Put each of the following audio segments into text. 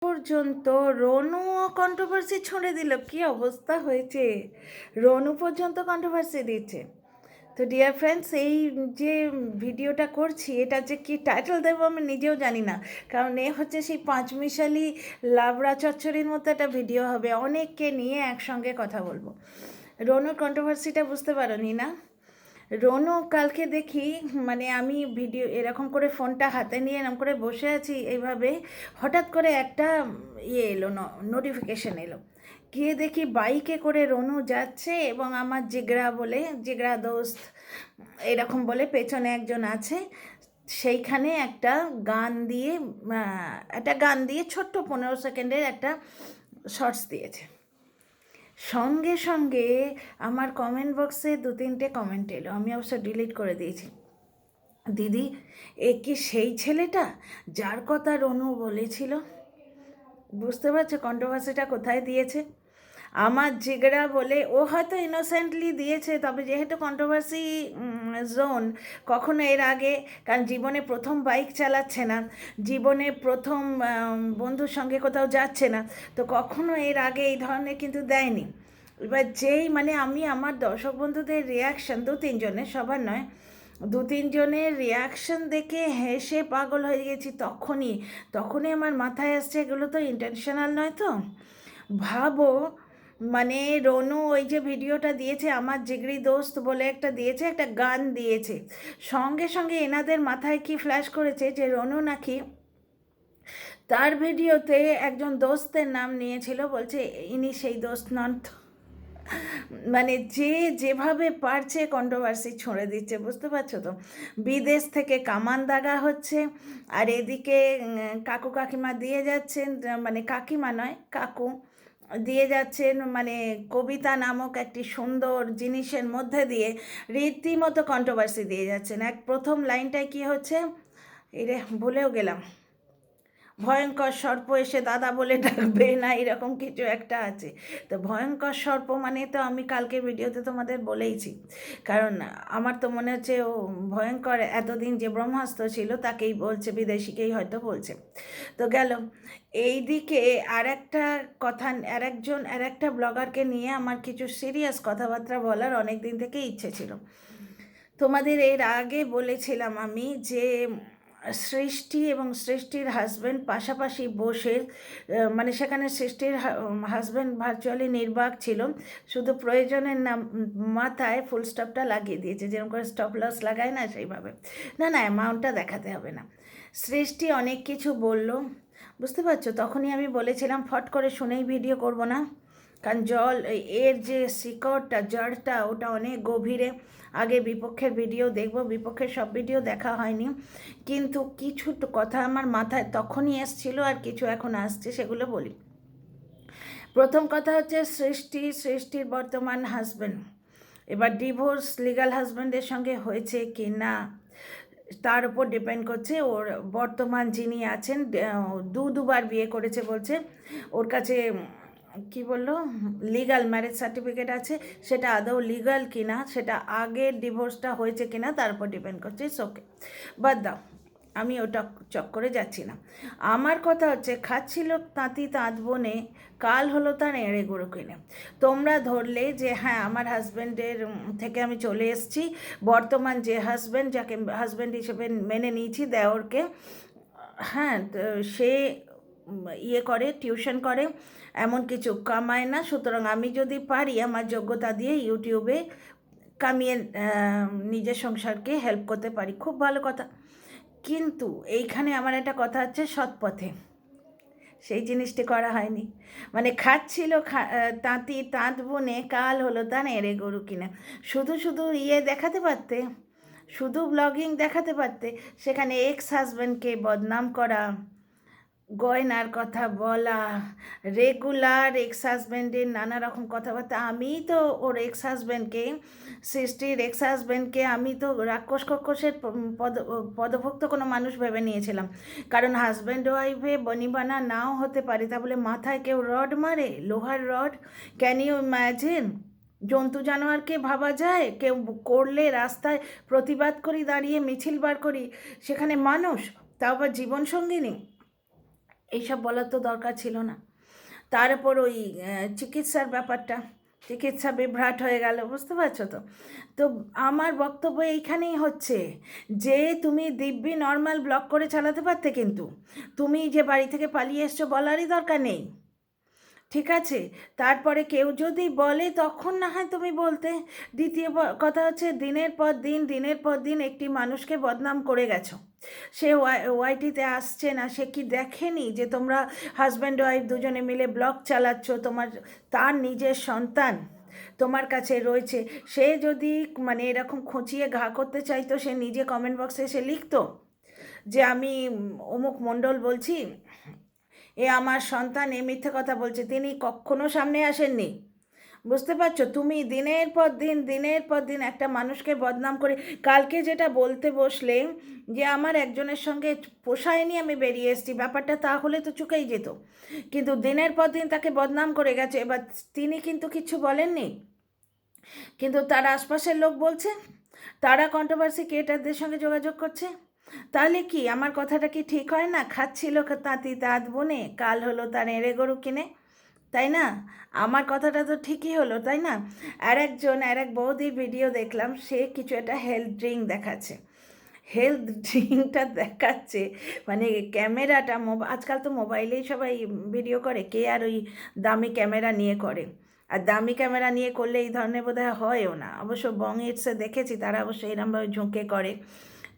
পর্যন্ত রনু কন্ট্রোভার্সি ছুঁড়ে দিল। কি অবস্থা হয়েছে, রনু পর্যন্ত কন্ট্রোভার্সি দিচ্ছে। তো ডিয়ার ফ্রেন্ডস, এই যে ভিডিওটা করছি এটা যে কি টাইটেল দেবো আমি নিজেও জানি না, কারণ এ হচ্ছে সেই পাঁচমিশালি লাবড়া চচ্চড়ির মতো একটা ভিডিও হবে, অনেককে নিয়ে একসঙ্গে কথা বলবো। রনুর কন্ট্রোভার্সিটা বুঝতে পারোনি না? রনু কালকে দেখি, মানে আমি ভিডিও এরকম করে ফোনটা হাতে নিয়ে এরকম করে বসে আছি এইভাবে, হঠাৎ করে একটা এলো, নোটিফিকেশন এলো। গিয়ে দেখি বাইকে করে রনু যাচ্ছে এবং আমার জিগড়া বলে, জিগড়া দোস্ত এরকম বলে পেছনে একজন আছে, সেইখানে একটা গান দিয়ে ছোট্ট 15 সেকেন্ডের একটা শর্টস দিয়েছে। সঙ্গে সঙ্গে আমার কমেন্ট বক্সে 2-3টে কমেন্ট এলো, আমি অবশ্য ডিলিট করে দিয়েছি। দিদি, এ কি সেই ছেলেটা যার কথা রনু বলেছিল? বুঝতে পারছো কন্ট্রোভার্সিটা কোথায় দিয়েছে? আমার জিগড়া বলে, ও হয়তো ইনোসেন্টলি দিয়েছে, তবে যেহেতু কন্ট্রোভার্সি জোন, কখনো এর আগে, কারণ জীবনে প্রথম বাইক চালাচ্ছে না, জীবনে প্রথম বন্ধুর সঙ্গে কোথাও যাচ্ছে না, তো কখনো এর আগে এই ধরনের কিন্তু দেয়নি। এবার যেই মানে আমি আমার দর্শক বন্ধুদের রিয়াকশান, 2-3 জনের, সবার নয়, 2-3 জনের রিয়াকশান দেখে হেসে পাগল হয়ে গেছি। তখনই আমার মাথায় আসছে এগুলো তো ইন্টেনশনাল নয় তো। ভাবো, মানে রনু ওই যে ভিডিওটা দিয়েছে, আমার জিগরি দোস্ত বলে একটা দিয়েছে, একটা গান দিয়েছে, সঙ্গে সঙ্গে এনাদের মাথায় কি ফ্ল্যাশ করেছে যে রনু নাকি তার ভিডিওতে একজন দোস্তের নাম নিয়েছিল, বলছে ইনি সেই দোস্ত নন তো। মানে যে যেভাবে পারছে কন্ট্রোভার্সি ছড়ে দিচ্ছে, বুঝতে পারছো তো? বিদেশ থেকে কামান দাগা হচ্ছে, আর এদিকে কাকু কাকিমা দিয়ে যাচ্ছেন, মানে কাকিমা নয় কাকু দিয়ে যাচ্ছেন, মানে কবিতা নামক একটি সুন্দর জিনিসের মধ্যে দিয়ে রীতিমতো কন্ট্রোভার্সি দিয়ে যাচ্ছেন। প্রথম লাইনটায় কি হচ্ছে, এরে ভুলেও গেলাম, ভয়ঙ্কর সর্প এসে দাদা বলে ডাকবে না, এরকম কিছু একটা আছে। তো ভয়ঙ্কর সর্প মানে তো আমি কালকে ভিডিওতে তোমাদের বলেইছি, কারণ আমার তো মনে হচ্ছে ও ভয়ঙ্কর এতদিন যে ব্রহ্মাস্ত্র ছিল তাকেই বলছে, বিদেশিকেই হয়তো বলছে। তো গেল এই দিকে আর একটা কথা, আর একটা ব্লগারকে নিয়ে আমার কিছু সিরিয়াস কথাবার্তা বলার অনেক দিন থেকে ইচ্ছে ছিল। তোমাদের এর আগে বলেছিলাম আমি যে সৃষ্টি এবং সৃষ্টির হাজব্যান্ড পাশাপাশি বসে, মানে সেখানে সৃষ্টির হাজব্যান্ড ভার্চুয়ালি নির্বাক ছিল, শুধু প্রয়োজনের মাথায় ফুল স্টপটা লাগিয়ে দিয়েছে, যেরকম করে স্টপ লস লাগায় না সেইভাবে। না অ্যামাউন্টটা দেখাতে হবে না। সৃষ্টি অনেক কিছু বলল, বুঝতে পারছো? তখনই আমি বলেছিলাম ফট করে শুনেই ভিডিও করব না, কারণ এর যে শিকড়টা, জড়টা, ওটা অনেক গভীরে। আগে বিপক্ষের ভিডিও দেখব, বিপক্ষের সব ভিডিও দেখা হয়নি, কিন্তু কিছু কথা আমার মাথায় তখনই এসছিল, আর কিছু এখন আসছে, সেগুলো বলি। প্রথম কথা হচ্ছে সৃষ্টির বর্তমান হাজব্যান্ড, এবার ডিভোর্স লিগ্যাল হাজব্যান্ডের সঙ্গে হয়েছে কি না তার উপর ডিপেন্ড করছে। ওর বর্তমান যিনি আছেন, দুবার বিয়ে করেছে বলছে, ওর কাছে কি বললো, লিগাল ম্যারেজ সার্টিফিকেট আছে, সেটা আদৌ লিগাল কিনা, সেটা আগের ডিভোর্সটা হয়েছে কিনা তার উপর ডিপেন্ড করছে। ওকে, বাদ দাও, আমি ওটা চক্করে যাচ্ছি না। আমার কথা হচ্ছে, খাচ্ছিল তাঁতি তাঁত বনে, কাল হলো তার এঁড়ে গরু কিনে। তোমরা ধরলে যে হ্যাঁ আমার হাজব্যান্ডের থেকে আমি চলে এসেছি, বর্তমান যে হাজব্যান্ড, যাকে হাজব্যান্ড হিসেবে মেনে নিয়েছি, দেওরকে, হ্যাঁ সে করে, টিউশন করে, এমন কিছু কামায় না, সুতরাং আমি যদি পারি আমার যোগ্যতা দিয়ে ইউটিউবে কামিয়ে নিজের সংসারকে হেল্প করতে পারি, খুব ভালো কথা। কিন্তু এইখানে আমার একটা কথা হচ্ছে, সৎপথে সেই জিনিসটি করা হয়নি। মানে খাচ্ছিল তাঁতি তাঁত বুনে, কাল হলো তার এঁড়ে গরু কিনে। শুধু দেখাতে পারতে, শুধু ব্লগিং দেখাতে পারতে, সেখানে এক্স হাজব্যান্ডকে বদনাম করা, গয়নার কথা বলা, রেগুলার এক্স হাজব্যান্ডের নানা রকম কথাবার্তা। আমি তো ওর এক্স হাজব্যান্ডকে, সৃষ্টির এক্স হাজব্যান্ডকে আমি তো রাক্ষস কক্ষসের পদভুক্ত কোনো মানুষ ভেবে নিয়েছিলাম, কারণ হাজব্যান্ড ওয়াইফে বনিবানা নাও হতে পারে, তা বলে মাথায় কেউ রড মারে, লোহার রড? Can you imagine? জন্তু জানোয়ারকে ভাবা যায়, কেউ করলে রাস্তায় প্রতিবাদ করি, দাঁড়িয়ে মিছিল বার করি, সেখানে মানুষ, তাও আবার জীবনসঙ্গিনী। এইসব বলার তো দরকার ছিল না। তার উপর ওই চিকিৎসার ব্যাপারটা, চিকিৎসা বিভ্রাট হয়ে গেল, বুঝতে পারছো তো? তো আমার বক্তব্য এইখানেই হচ্ছে যে তুমি দিব্যি নর্মাল ব্লগ করে চালাতে পারতে, কিন্তু তুমি যে বাড়ি থেকে পালিয়ে এসছো বলারই দরকার নেই, ঠিক আছে? তারপরে কেউ যদি বলে তখন না হয় তুমি বলতে। দ্বিতীয় কথা হচ্ছে দিনের পর দিন একটি মানুষকে বদনাম করে গেছো। সে ওয়াইটিতে আসছে না, সে কি দেখেনি যে তোমরা হাজব্যান্ড ওয়াইফ দুজনে মিলে ব্লগ চালাচ্ছ, তার নিজের সন্তান তোমার কাছে রয়েছে। সে যদি মানে এরকম খুঁচিয়ে ঘা করতে চাইতো, সে নিজে কমেন্ট বক্সে এসে লিখতো যে আমি অমুক মণ্ডল বলছি, এ আমার সন্তান, এ মিথ্যে কথা বলছে। তিনি কখনো সামনে আসেননি, বুঝতে পারছো? তুমি দিনের পর দিন একটা মানুষকে বদনাম করে, কালকে যেটা বলতে বসলে যে আমার একজনের সঙ্গে পোষায়নি আমি বেরিয়ে এসেছি, ব্যাপারটা তাহলে তো চুকেই যেত, কিন্তু দিনের পর দিন তাকে বদনাম করে গেছে। এবার তিনি কিন্তু কিছু বলেননি, কিন্তু তার আশপাশের লোক বলছে, তারা কন্ট্রোভার্সি ক্রিয়েটারদের সঙ্গে যোগাযোগ করছে। তাহলে কি আমার কথাটা কি ঠিক হয় না? খাচ্ছিল তাঁতি তাঁত বনে, কাল হলো তার এঁড়ে গরু কিনে, তাই না? আমার কথাটা তো ঠিকই হলো, তাই না? আর এক বৌদির ভিডিও দেখলাম, সে কিছু একটা হেলথ ড্রিঙ্ক দেখাচ্ছে, হেলথ ড্রিঙ্কটা দেখাচ্ছে, মানে ক্যামেরাটা আজকাল তো মোবাইলেই সবাই ভিডিও করে, কে আর ওই দামি ক্যামেরা নিয়ে করে? আর দামি ক্যামেরা নিয়ে করলে এই ধরনের বোধহয় হয়ও না। অবশ্য বং ইটসে দেখেছি তারা অবশ্য এরমভাবে ঝুঁকে করে।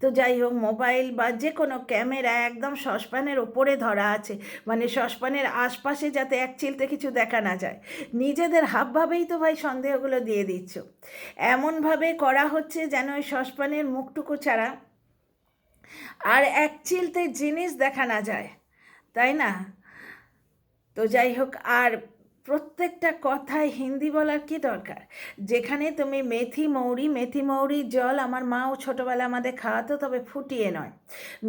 তো যাই হোক, মোবাইল বা যে কোনো ক্যামেরা একদম সসপ্যানের ওপরে ধরা আছে, মানে সসপ্যানের আশপাশে যাতে এক চিলতে কিছু দেখা না যায়। নিজেদের হাবভাবেই তো ভাই সন্দেহগুলো দিয়ে দিচ্ছ। এমনভাবে করা হচ্ছে যেন ওই সসপ্যানের মুখটুকু ছাড়া আর এক চিলতে জিনিস দেখা না যায়, তাই না? তো যাই হোক, আর প্রত্যেকটা কথায় হিন্দি বলার কি দরকার? যেখানে তুমি মেথি মৌরির জল আমার মাও ছোটোবেলা আমাদের খাওয়াতো, তবে ফুটিয়ে নয়,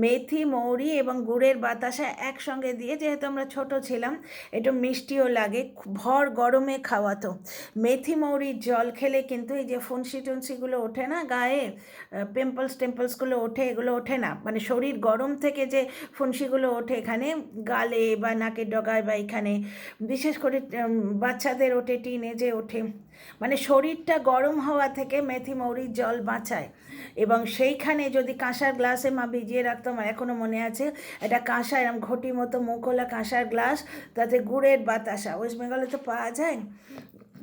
মেথি মৌরি এবং গুড়ের বাতাসা একসঙ্গে দিয়ে, যেহেতু আমরা ছোট ছিলাম একটু মিষ্টিও লাগে, ভর গরমে খাওয়াতো। মেথি মৌরির জল খেলে কিন্তু এই যে ফুনসি টুনসিগুলো ওঠে না গায়ে, টেম্পলসগুলো ওঠে, এগুলো ওঠে না, মানে শরীর গরম থেকে যে ফুনসিগুলো ওঠে এখানে গালে বা নাকের ডগায় বা এখানে, বিশেষ করে বাচ্চাদের ওঠে, টিনেজে ওঠে, মানে শরীরটা গরম হওয়া থেকে মেথি মৌরির জল বাঁচায়। এবং সেইখানে যদি কাঁসার গ্লাসে মা ভিজিয়ে রাখতাম, এখনও মনে আছে, এটা কাঁসা এরম ঘটি মতো মুখোলা কাঁসার গ্লাস, তাতে গুড়ের বাতাসা, ওয়েস্ট বেঙ্গলে তো পাওয়া যায়,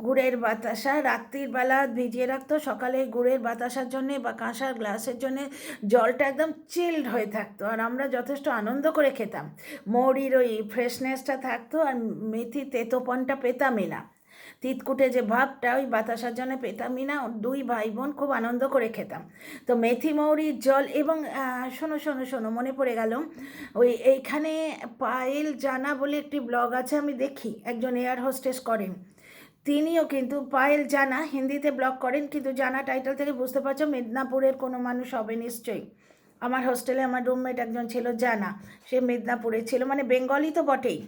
গুড়ের বাতাসা রাত্রির বেলা ভিজিয়ে রাখতো, সকালে গুড়ের বাতাসার জন্যে বা কাঁসার গ্লাসের জন্যে জলটা একদম চিল্ড হয়ে থাকতো, আর আমরা যথেষ্ট আনন্দ করে খেতাম। মৌরির ওই ফ্রেশনেসটা থাকতো, আর মেথি তেতোপনটা পেতামই না, তিতকুটে যে ভাবটা ওই বাতাসার জন্য পেতামই না। দুই ভাই বোন খুব আনন্দ করে খেতাম। তো মেথি মৌরির জল এবং শোনো শোনো শোনো, মনে পড়ে গেল, ওই এইখানে পায়েল জানা বলে একটি ব্লগ আছে, আমি দেখি, একজন এয়ার হোস্টেস করেন, তিনিও কিন্তু, পায়েল জানা হিন্দিতে ব্লগ করেন, কিন্তু জানা টাইটেল থেকে বুঝতে পারছো মেদিনীপুরের কোনো মানুষ হবে নিশ্চয়ই। আমার হোস্টেলে আমার রুমমেট একজন ছিল জানা, সে মেদিনীপুরে ছিল, মানে বেঙ্গলি তো বটেই।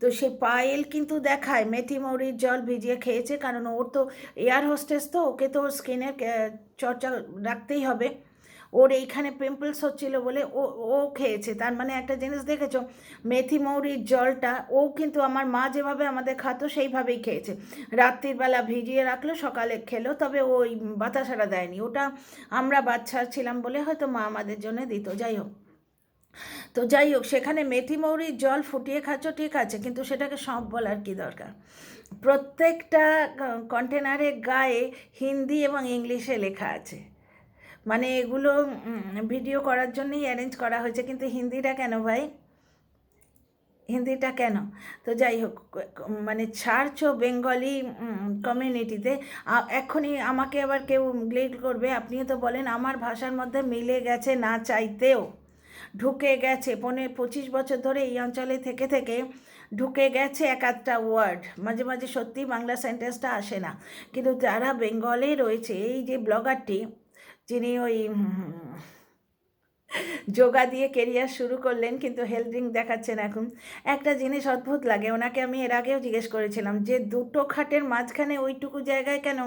তো সে পায়েল কিন্তু দেখায় মেথি মৌরির জল ভিজিয়ে খেয়েছে, কারণ ওর তো এয়ার হোস্টেস, তো ওকে তো স্কিনের চর্চা রাখতেই হবে। ওর এইখানে পিম্পলস হচ্ছিল বলে ও ও খেয়েছে। তার মানে একটা জিনিস দেখেছো, মেথি মৌরির জলটা ও কিন্তু আমার মা যেভাবে আমাদের খাতো সেইভাবেই খেয়েছে, রাত্রিবেলা ভিজিয়ে রাখলো, সকালে খেলো, তবে ওই বাতাসাটা দেয়নি, ওটা আমরা বাচ্চা ছিলাম বলে হয়তো মা আমাদের জন্য দিত। যাই হোক, সেখানে মেথি মৌরির জল ফুটিয়ে খাচ্ছ, ঠিক আছে, কিন্তু সেটাকে সব বলার কি দরকার? প্রত্যেকটা কন্টেনারের গায়ে হিন্দি এবং ইংলিশে লেখা আছে, মানে এগুলো ভিডিও করার জন্যই অ্যারেঞ্জ করা হয়েছে, কিন্তু হিন্দিটা কেন ভাই? হিন্দিটা কেন? তো যাই হোক, মানে ছাড়ছো বেঙ্গলি কমিউনিটিতে, এখনই আমাকে আবার কেউ গ্লেড করবে, আপনিও তো বলেন আমার ভাষার মধ্যে মিলে গেছে না চাইতেও, ঢুকে গেছে, 25 বছর ধরে এই অঞ্চলে থেকে থেকে ঢুকে গেছে এক আধটা ওয়ার্ড, মাঝে মাঝে সত্যি বাংলা সেন্টেন্সটা আসে না, কিন্তু যারা বেঙ্গলে রয়েছে, এই যে ব্লগারটি যিনি ওই যোগা দিয়ে কেরিয়ার শুরু করলেন, কিন্তু হেলথ ড্রিঙ্ক দেখাচ্ছেন এখন, একটা জিনিস অদ্ভুত লাগে, ওনাকে আমি এর আগেও জিজ্ঞেস করেছিলাম যে দুটো খাটের মাঝখানে ওইটুকু জায়গায় কেন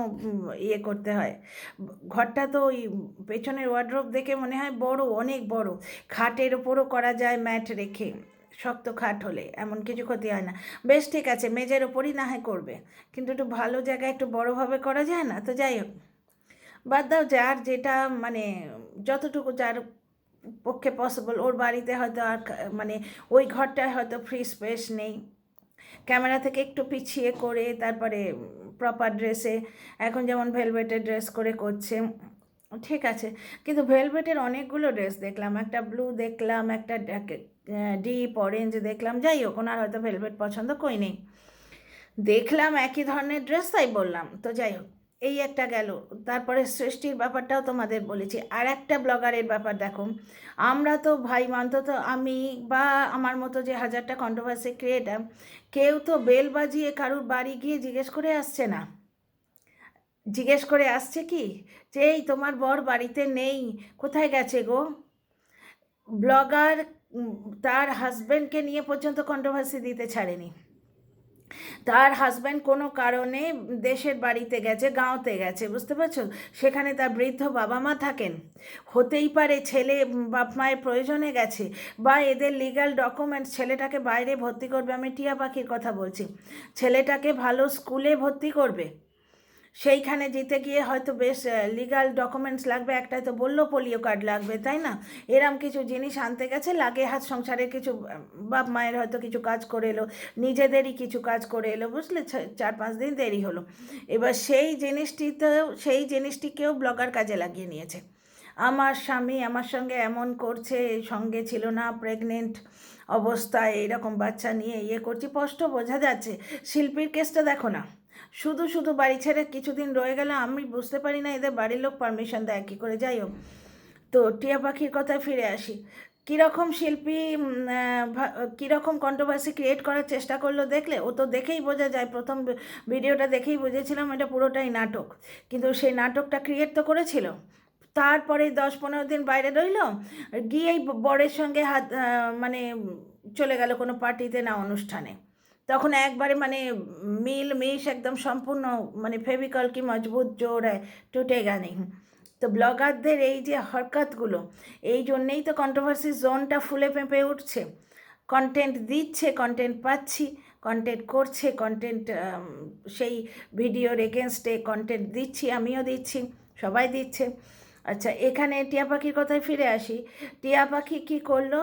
ইয়ে করতে হয়? ঘরটা তো ওই পেছনের ওয়ার্ড্রোব দেখে মনে হয় বড়, অনেক বড়, খাটের ওপরও করা যায় ম্যাট রেখে, শক্ত খাট হলে এমন কিছু ক্ষতি হয় না। বেশ ঠিক আছে, মেজের ওপরই না হয় করবে, কিন্তু একটু ভালো জায়গায় একটু বড়োভাবে করা যায় না? তো যাই হোক, বাদ দাও, যার যেটা মানে যতটুকু যার পক্ষে পসিবল। ওর বাড়িতে হয়তো আর মানে ওই ঘরটায় হয়তো ফ্রি স্পেস নেই, ক্যামেরা থেকে একটু পিছিয়ে করে তারপরে প্রপার ড্রেসে, এখন যেমন ভেলভেটের ড্রেস করে করছে, ঠিক আছে। কিন্তু ভেলভেটের অনেকগুলো ড্রেস দেখলাম, একটা ব্লু দেখলাম, একটা ডিপ অরেঞ্জ দেখলাম, যাই হোক ওনার হয়তো ভেলভেট পছন্দ কই নেই, দেখলাম একই ধরনের ড্রেস, তাই বললাম। তো যাই হোক, এই একটা গেল। তারপরে সৃষ্টির ব্যাপারটাও তোমাদের বলেছি। আর একটা ব্লগারের ব্যাপার দেখো, আমরা তো ভাই অন্তত আমি বা আমার মতো যে হাজারটা কন্ট্রোভার্সি ক্রিয়েটার, কেউ তো বেল বাজিয়ে কারুর বাড়ি গিয়ে জিজ্ঞেস করে আসছে না। জিজ্ঞেস করে আসছে কি যে এই তোমার বর বাড়িতে নেই, কোথায় গেছে গো? ব্লগার তার হাজব্যান্ডকে নিয়ে পর্যন্ত কন্ট্রোভার্সি দিতে ছাড়েনি। তার হাজব্যান্ড কোনো কারণে দেশের বাড়িতে গেছে, গাঁওতে গেছে, বুঝতে পারছো? সেখানে তার বৃদ্ধ বাবা মা থাকেন, হতেই পারে ছেলে বাপ মায়ের প্রয়োজনে গেছে, বা এদের লিগ্যাল ডকুমেন্টস, ছেলেটাকে বাইরে ভর্তি করবে, আমি টিয়া পাখির কথা বলছি, ছেলেটাকে ভালো স্কুলে ভর্তি করবে, সেইখানে যেতে গিয়ে হয়তো বেশ লিগাল ডকুমেন্টস লাগবে, একটাই তো বললো পোলিও কার্ড লাগবে, তাই না? এরম কিছু জিনিস আনতে গেছে, লাগে হাত সংসারের কিছু বাপ মায়ের হয়তো কিছু কাজ করে এলো, নিজেদেরই কিছু কাজ করে এলো, বুঝলে, 4-5 দিন দেরি হলো। এবার সেই জিনিসটিকেও ব্লগার কাজে লাগিয়ে নিয়েছে। আমার স্বামী আমার সঙ্গে এমন করছে, সঙ্গে ছিল না, প্রেগনেন্ট অবস্থায় এইরকম বাচ্চা নিয়ে ইয়ে করছি, স্পষ্ট বোঝা যাচ্ছে। শিল্পীর কেসটা দেখো না, শুধু শুধু বাড়ি ছেড়ে কিছুদিন রয়ে গেলে, আমি বুঝতে পারি না এদের বাড়ির লোক পারমিশন দেয় কী করে। যাই হোক, তো টিয়া পাখির কথায় ফিরে আসি। কীরকম শিল্পী কীরকম কন্ট্রোভার্সি ক্রিয়েট করার চেষ্টা করলো দেখলে? ও তো দেখেই বোঝা যায়, প্রথম ভিডিওটা দেখেই বুঝেছিলাম এটা পুরোটাই নাটক, কিন্তু সেই নাটকটা ক্রিয়েট তো করেছিল। তারপরে 10-15 দিন বাইরে রইল, গিয়েই বরের সঙ্গে হাত মানে চলে গেল কোনো পার্টিতে না অনুষ্ঠানে, তখন একবারে মানে মিশ একদম সম্পূর্ণ, মানে ফেভিকল কি মজবুত জোর হয় টুটেগা নেই। তো ব্লগারদের এই যে হরকতগুলো, এই জন্যেই তো কন্ট্রোভার্সি জোনটা ফুলে ফেঁপে উঠছে। কন্টেন্ট দিচ্ছে, কন্টেন্ট পাচ্ছি, কন্টেন্ট করছে, কন্টেন্ট সেই ভিডিওর এগেনস্টে কন্টেন্ট দিচ্ছি, আমিও দিচ্ছি, সবাই দিচ্ছে। আচ্ছা, এখানে টিয়া পাখির কথায় ফিরে আসি। টিয়া পাখি কী করলো,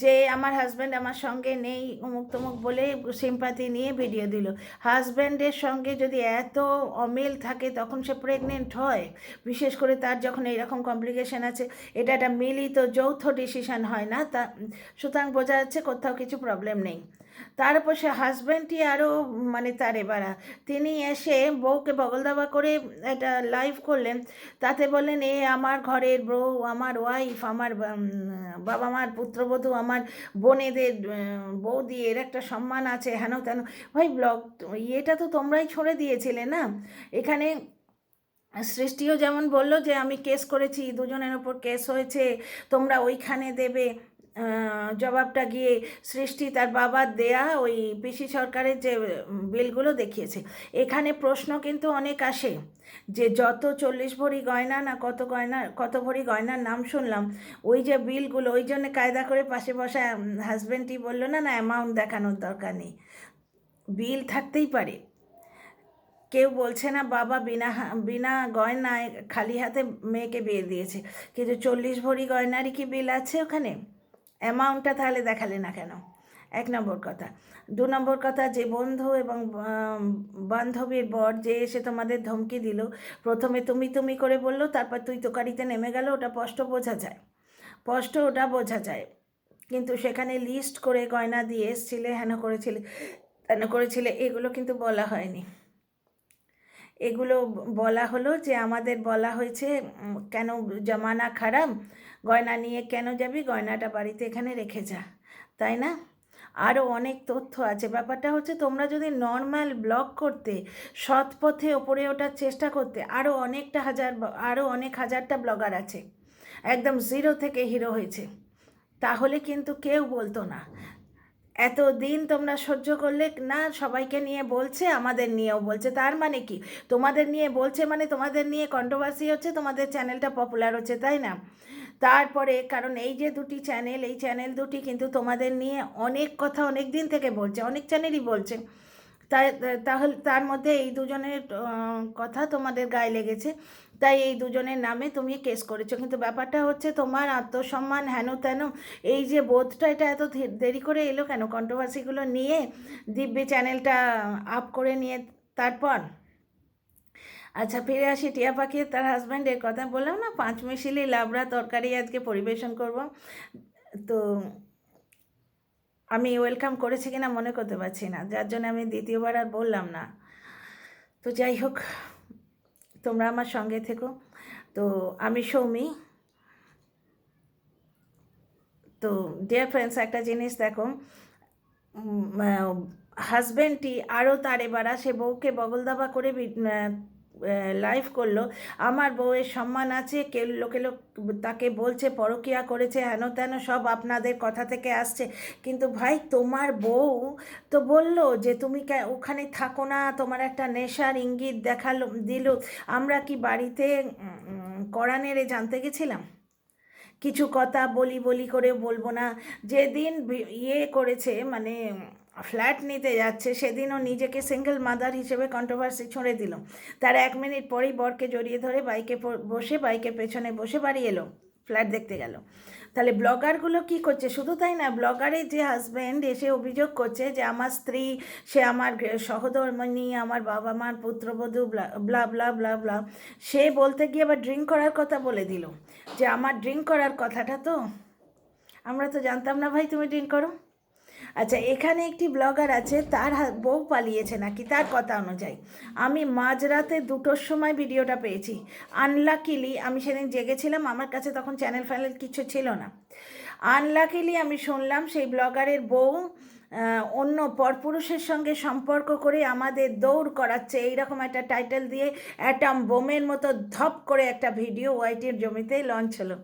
যে আমার হাজব্যান্ড আমার সঙ্গে নেই অমুক তমুক বলে সিম্পাতি নিয়ে ভিডিও দিল। হাজব্যান্ডের সঙ্গে যদি এত অমিল থাকে তখন সে প্রেগনেন্ট হয়, বিশেষ করে তার যখন এইরকম কমপ্লিকেশন আছে, এটা একটা মিলিত যৌথ ডিসিশন হয় না, তা সুতরাং বোঝা যাচ্ছে কোথাও কিছু প্রবলেম নেই। তার উপর সে হাজব্যান্ডই আরও মানে তার এবারা, তিনি এসে বউকে বগলদাবা করে একটা লাইভ করলেন, তাতে বললেন এ আমার ঘরের বউ, আমার ওয়াইফ, আমার বাবা মার পুত্রবধূ, আমার বোনেদের বৌদি, এর একটা সম্মান আছে, হেন তেন। ভাই ব্লগ ইয়েটা তো তোমরাই ছড়ে দিয়েছিলে না? এখানে সৃষ্টিও যেমন বললো যে আমি কেস করেছি, দুজনের ওপর কেস হয়েছে, তোমরা ওইখানে দেবে জবাবটা, গিয়ে সৃষ্টি তার বাবার দেয়া ওই পিসি সরকারের যে বিলগুলো দেখিয়েছে। এখানে প্রশ্ন কিন্তু অনেক আসে যে যত 40 ভরি গয়না না কত ভরি গয়নার নাম শুনলাম, ওই যে বিলগুলো, ওই জন্য কায়দা করে পাশে বসা হাজব্যান্ডই বললো না অ্যামাউন্ট দেখানোর দরকার নেই, বিল থাকতেই পারে। কেউ বলছে না বাবা বিনা গয়নায় খালি হাতে মেয়েকে বিয়ে দিয়েছে, কিন্তু 40 ভরি গয়নারই কি বিল আছে ওখানে? অ্যামাউন্টটা তাহলে দেখালে না কেন? 1 নম্বর কথা। 2 নম্বর কথা, যে বন্ধু এবং বান্ধবীর বর যে এসে তোমাদের ধমকি দিল, প্রথমে তুমি করে বললো, তারপর তুই তোকারিতে নেমে গেল, ওটা স্পষ্ট বোঝা যায়, ওটা বোঝা যায়। কিন্তু সেখানে লিস্ট করে গয়না দিয়ে এসছিলে, হেন করেছিলে, এগুলো কিন্তু বলা হয়নি। এগুলো বলা হলো যে আমাদের বলা হয়েছে কেন জমানা খারাপ, গয়না নিয়ে কেন যাবি, গয়নাটা বাড়িতে এখানে রেখে যা, তাই না? আরও অনেক তথ্য আছে। ব্যাপারটা হচ্ছে তোমরা যদি নর্মাল ব্লগ করতে, সৎ পথে ওপরে ওঠার চেষ্টা করতে, আরও অনেক হাজারটা ব্লগার আছে একদম জিরো থেকে হিরো হয়েছে, তাহলে কিন্তু কেউ বলতো না। এত দিন তোমরা সহ্য করলে না, সবাইকে নিয়ে বলছে, আমাদের নিয়েও বলছে, তার মানে কি? তোমাদের নিয়ে বলছে মানে তোমাদের নিয়ে কন্ট্রোভার্সি হচ্ছে, তোমাদের চ্যানেলটা পপুলার হচ্ছে, তাই না? তারপরে কারণ এই যে দুটি চ্যানেল, এই চ্যানেল দুটি কিন্তু তোমাদের নিয়ে অনেক কথা অনেক দিন থেকে বলছে, অনেক চ্যানেলই বলছে, তাই তাহলে তার মধ্যে এই দুজনের কথা তোমাদের গায়ে লেগেছে, তাই এই দুজনের নামে তুমি কেস করেছো। কিন্তু ব্যাপারটা হচ্ছে তোমার আত্মসম্মান হেন তেন এই যে বোধটা, এটা এত দেরি করে এলো কেন? কন্ট্রোভার্সিগুলো নিয়ে দিব্যি চ্যানেলটা আপ করে নিয়ে তারপর। আচ্ছা, ফিরে আসি টিয়া পাখি তার হাজব্যান্ডের কথা। বললাম না 5 মিশালি লাবড়া তরকারি আজকে পরিবেশন করব, তো আমি ওয়েলকাম করেছি কিনা মনে করতে পারছি না, যার জন্য আমি দ্বিতীয়বার আর বললাম না। তো যাই হোক, তোমরা আমার সঙ্গে থেকো। তো আমি সৌমি। তো ডিয়ার ফ্রেন্ডস, একটা জিনিস দেখো, হাজব্যান্ডটি আরও তারে বাড়া, সে বউকে বগলদাবা করে লাইভ করলো, আমার বউয়ের সম্মান আছে, কেউ লোকে লোক তাকে বলছে পরকিয়া করেছে, হেন তেন সব আপনাদের কথা থেকে আসছে। কিন্তু ভাই, তোমার বউ তো বললো যে তুমি ওখানে থাকো না, তোমার একটা নেশার ইঙ্গিত দেখালো দিল। আমরা কি বাড়িতে কড়া নেড়ে জানতে গেছিলাম? কিছু কথা বলি বলি করে বলবো না, যেদিন ইয়ে করেছে মানে ফ্ল্যাট নিতে যাচ্ছে, সেদিনও নিজেকে সিঙ্গেল মাদার হিসেবে কন্ট্রোভার্সি ছুঁড়ে দিল। তার 1 মিনিট পরেই বরকে জড়িয়ে ধরে বাইকের পেছনে বসে বাড়ি এলো, ফ্ল্যাট দেখতে গেল। তাহলে ব্লগারগুলো কি করছে? শুধু তাই না, ব্লগারের যে হাজব্যান্ড এসে অভিযোগ করছে যে আমার স্ত্রী, সে আমার সহধর্মিণী, আমার বাবা মার পুত্রবধূ, ব্লা ব্লা ব্লা ব্লা। সে বলতে গিয়ে আবার ড্রিঙ্ক করার কথা বলে দিল, যে আমার ড্রিঙ্ক করার কথাটা তো আমরা তো জানতাম না ভাই তুমি ড্রিঙ্ক করো। আচ্ছা, এখানে একটি ব্লগার আছে, তার বউ পালিয়েছে নাকি তার কথা অনুযায়ী। আমি মাঝরাতে 2টোর সময় ভিডিওটা পেয়েছি। আনলাকিলি আমি সেদিন জেগেছিলাম, আমার কাছে তখন চ্যানেল ফ্যানেল কিছু ছিল না। আনলাকিলি আমি শুনলাম সেই ব্লগারের বউ অন্য পরপুরুষের সঙ্গে সম্পর্ক করে আমাদের দৌড় করাচ্ছে, এইরকম একটা টাইটেল দিয়ে অ্যাটম বোমের মতো ধপ করে একটা ভিডিও ওয়াইটির জমিতে লঞ্চ হলো,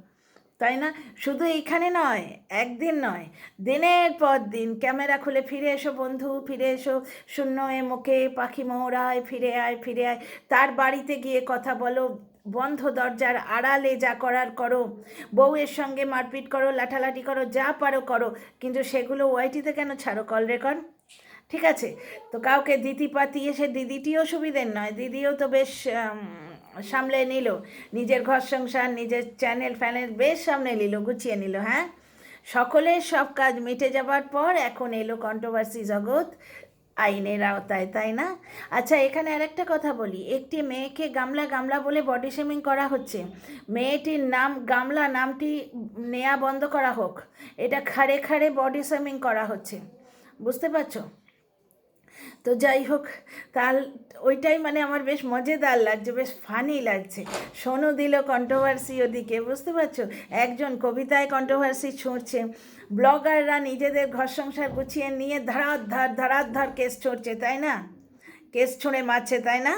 তাই না? শুধু এইখানে নয়, একদিন নয়, দিনের পর দিন ক্যামেরা খুলে ফিরে এসো বন্ধু, ফিরে এসো, শূন্য এ মুখে পাখি মহড়ায়, ফিরে আয় ফিরে আয়, তার বাড়িতে গিয়ে কথা বলো, বন্ধ দরজার আড়ালে যা করার করো, বউয়ের সঙ্গে মারপিট করো, লাঠালাঠি করো, যা পারো করো, কিন্তু সেগুলো ওয়াইটিতে কেন ছাড়ো কল রেকর্ড? ঠিক আছে, তো কাউকে দিতি পাতি এসে, দিদিটিও সুবিধের নয়, দিদিও তো বেশ সামলে নিল, নিজের ঘর সংসার, নিজের চ্যানেল ফ্যানেল বেশ সামনে নিল, গুছিয়ে নিল। হ্যাঁ, সকলের সব কাজ মিটে যাবার পর এখন এলো কন্ট্রোভার্সি জগৎ আইনের আওতায়, তাই না? আচ্ছা, এখানে আরেকটা কথা বলি, একটি মেয়েকে গামলা গামলা বলে বডি শেমিং করা হচ্ছে। মেয়েটির নাম গামলা নামটি নেওয়া বন্ধ করা হোক, এটা খাড়ে খাড়ে বডি শেমিং করা হচ্ছে, বুঝতে পারছো? তো যাই হোক, তার ওইটাই মানে আমার বেশ মজাদার লাগছে, বেশ ফানি লাগছে। সোনু দিল কন্ট্রোভার্সি ওদিকে, বুঝতে পারছো? একজন কবিতায় কন্ট্রোভার্সি ছুঁড়ছে, ব্লগাররা নিজেদের ঘর সংসার গুছিয়ে নিয়ে ধারার কেস ছুঁড়ছে, তাই না? কেস ছুঁড়ে মারছে, তাই না?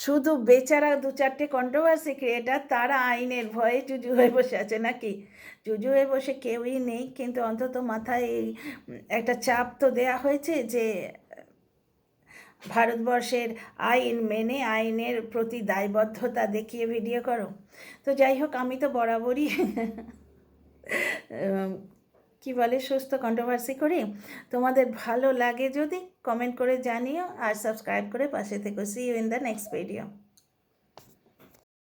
শুধু বেচারা 2-4টে কন্ট্রোভার্সি ক্রিয়েটার, তারা আইনের ভয়ে চুজু হয়ে বসে আছে নাকি? চুজু হয়ে বসে কেউই নেই, কিন্তু অন্তত মাথায় এই একটা চাপ তো দেয়া হয়েছে যে ভারতবর্ষের আইন মেনে আইনের প্রতি দায়বদ্ধতা দেখিয়ে ভিডিও করো। তো যাই হোক, আমি তো বরাবরই কি বলে সুস্থ কন্ট্রোভার্সি করি। তোমাদের ভালো লাগে যদি কমেন্ট করে জানিও, আর সাবস্ক্রাইব করে পাশে থেকো। See you in the next video.